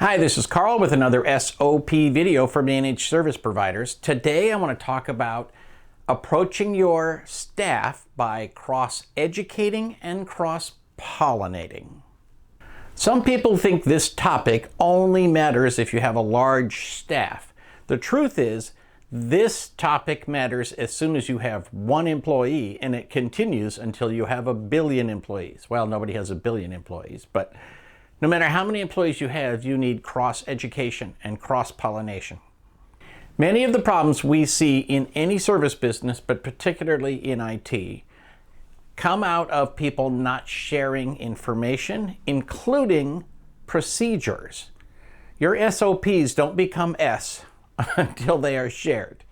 Hi, this is Carl with another SOP video for managed service providers. Today I want to talk about approaching your staff by cross-educating and cross-pollinating. Some people think this topic only matters if you have a large staff. The truth is, this topic matters as soon as you have one employee, and it continues until you have 1 billion employees. Well, nobody has 1 billion employees, but no matter how many employees you have, you need cross-education and cross-pollination. Many of the problems we see in any service business, but particularly in IT, come out of people not sharing information, including procedures. Your SOPs don't become S until they are shared.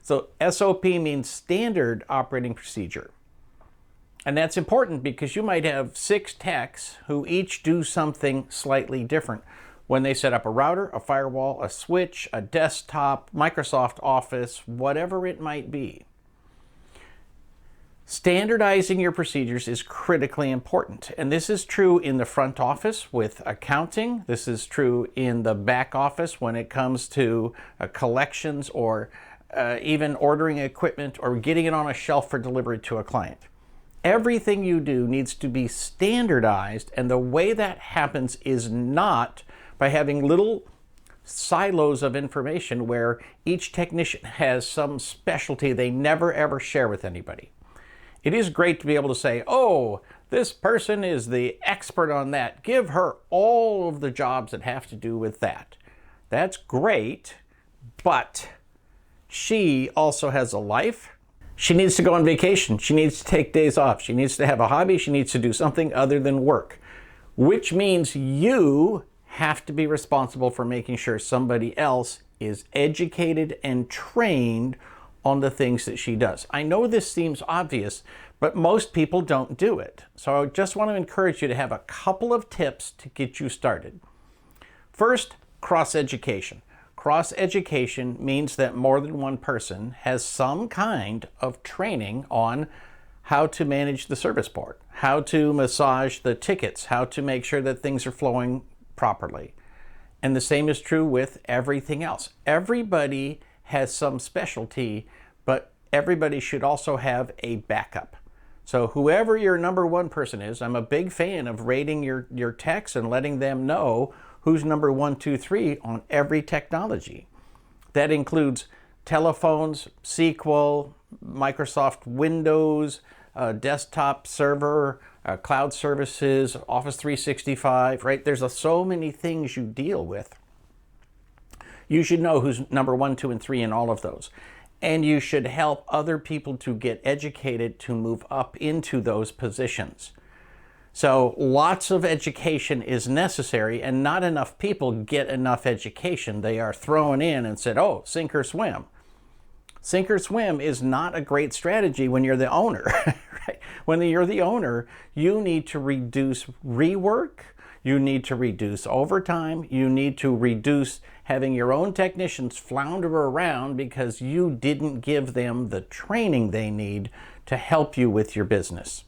So SOP means standard operating procedure. And that's important because you might have 6 techs who each do something slightly different when they set up a router, a firewall, a switch, a desktop, Microsoft Office, whatever it might be. Standardizing your procedures is critically important. And this is true in the front office with accounting. This is true in the back office when it comes to collections or even ordering equipment or getting it on a shelf for delivery to a client. Everything you do needs to be standardized, and the way that happens is not by having little silos of information where each technician has some specialty they never ever share with anybody. It is great to be able to say, oh, this person is the expert on that. Give her all of the jobs that have to do with that. That's great, but she also has a life. She needs to go on vacation. She needs to take days off. She needs to have a hobby. She needs to do something other than work, which means you have to be responsible for making sure somebody else is educated and trained on the things that she does. I know this seems obvious, but most people don't do it. So I just want to encourage you to have a couple of tips to get you started. First, cross-education. Cross-education means that more than one person has some kind of training on how to manage the service board, how to massage the tickets, how to make sure that things are flowing properly. And the same is true with everything else. Everybody has some specialty, but everybody should also have a backup. So whoever your number one person is, I'm a big fan of rating your techs and letting them know who's number 1, 2, 3 on every technology. That includes telephones, SQL, Microsoft Windows, desktop server, cloud services, Office 365, right? There's so many things you deal with. You should know who's number 1, 2, and 3 in all of those. And you should help other people to get educated to move up into those positions. So lots of education is necessary, and not enough people get enough education. They are thrown in and said, oh, sink or swim. Sink or swim is not a great strategy when you're the owner. Right? When you're the owner, you need to reduce rework, you need to reduce overtime, you need to reduce having your own technicians flounder around because you didn't give them the training they need to help you with your business.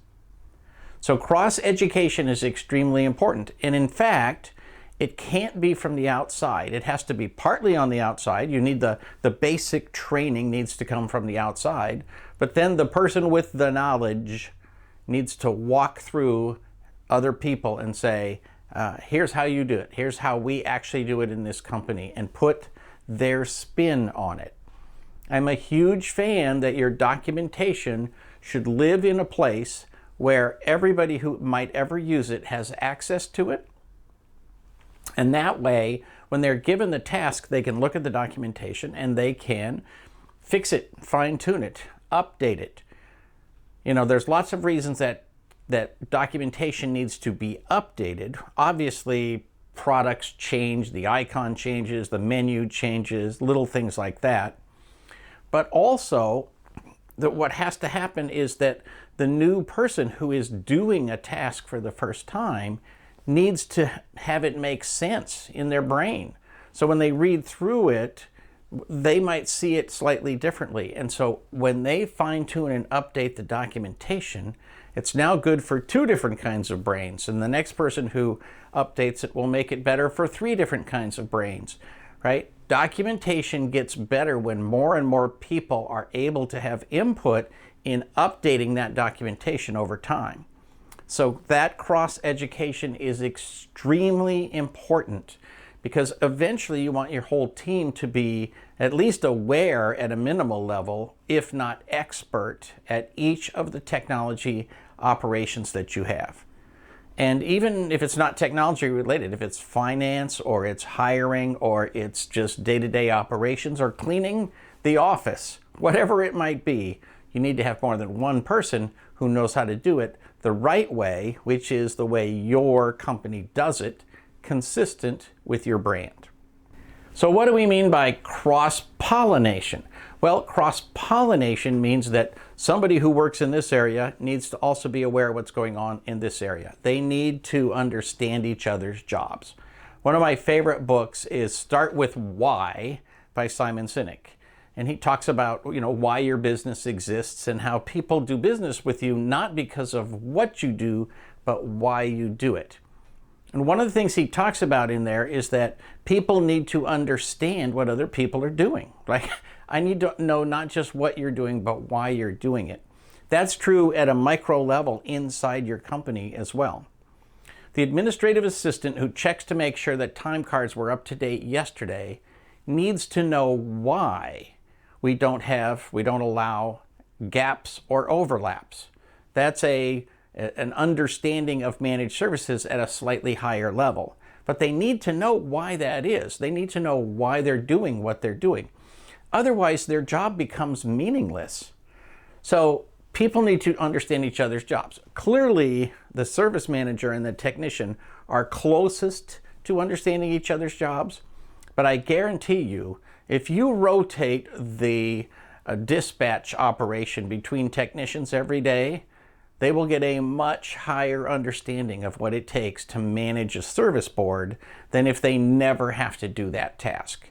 So cross-education is extremely important. And in fact, it can't be from the outside. It has to be partly on the outside. You need the basic training needs to come from the outside. But then the person with the knowledge needs to walk through other people and say, here's how you do it. Here's how we actually do it in this company, and put their spin on it. I'm a huge fan that your documentation should live in a place where everybody who might ever use it has access to it. And that way, when they're given the task, they can look at the documentation and they can fix it, fine-tune it, update it. You know, there's lots of reasons that documentation needs to be updated. Obviously, products change, the icon changes, the menu changes, little things like that. But also, what has to happen is that the new person who is doing a task for the first time needs to have it make sense in their brain. So when they read through it, they might see it slightly differently. And so when they fine tune and update the documentation, it's now good for 2 different kinds of brains. And the next person who updates it will make it better for 3 different kinds of brains, right? Documentation gets better when more and more people are able to have input in updating that documentation over time. So that cross-education is extremely important, because eventually you want your whole team to be at least aware at a minimal level, if not expert, at each of the technology operations that you have. And even if it's not technology related, if it's finance or it's hiring or it's just day-to-day operations or cleaning the office, whatever it might be, you need to have more than one person who knows how to do it the right way, which is the way your company does it, consistent with your brand. So what do we mean by cross-pollination? Well, cross-pollination means that somebody who works in this area needs to also be aware of what's going on in this area. They need to understand each other's jobs. One of my favorite books is Start With Why by Simon Sinek. And he talks about, why your business exists and how people do business with you, not because of what you do, but why you do it. And one of the things he talks about in there is that people need to understand what other people are doing. Like, I need to know not just what you're doing, but why you're doing it. That's true at a micro level inside your company as well. The administrative assistant who checks to make sure that time cards were up to date yesterday needs to know why we don't allow gaps or overlaps. That's an understanding of managed services at a slightly higher level. But they need to know why that is. They need to know why they're doing what they're doing. Otherwise, their job becomes meaningless. So people need to understand each other's jobs. Clearly, the service manager and the technician are closest to understanding each other's jobs. But I guarantee you, if you rotate the dispatch operation between technicians every day, they will get a much higher understanding of what it takes to manage a service board than if they never have to do that task.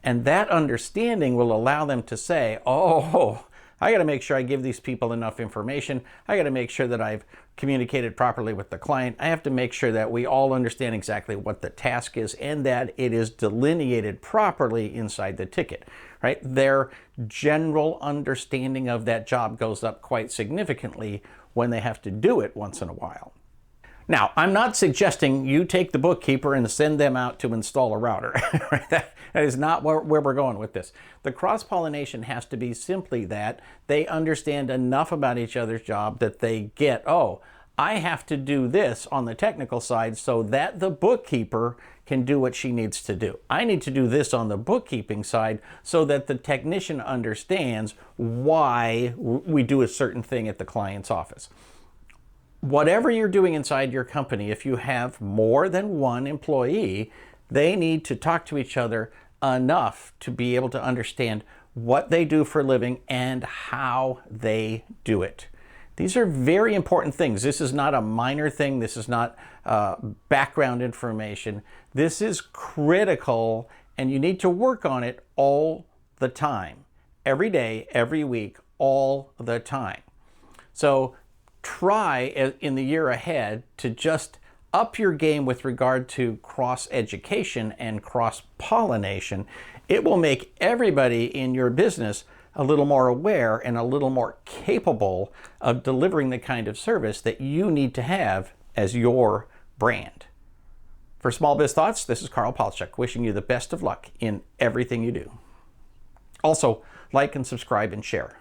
And that understanding will allow them to say, oh, I got to make sure I give these people enough information. I got to make sure that I've communicated properly with the client. I have to make sure that we all understand exactly what the task is and that it is delineated properly inside the ticket, right? Their general understanding of that job goes up quite significantly when they have to do it once in a while. Now, I'm not suggesting you take the bookkeeper and send them out to install a router. Right? That is not where we're going with this. The cross-pollination has to be simply that they understand enough about each other's job that they get, oh, I have to do this on the technical side so that the bookkeeper can do what she needs to do. I need to do this on the bookkeeping side so that the technician understands why we do a certain thing at the client's office. Whatever you're doing inside your company, if you have more than one employee, they need to talk to each other enough to be able to understand what they do for a living and how they do it. These are very important things. This is not a minor thing. This is not background information. This is critical, and you need to work on it all the time. Every day, every week, all the time. So try in the year ahead to just up your game with regard to cross-education and cross-pollination. It will make everybody in your business a little more aware and a little more capable of delivering the kind of service that you need to have as your brand. For Small Biz Thoughts, this is Carl Palchuk, wishing you the best of luck in everything you do. Also, like and subscribe and share.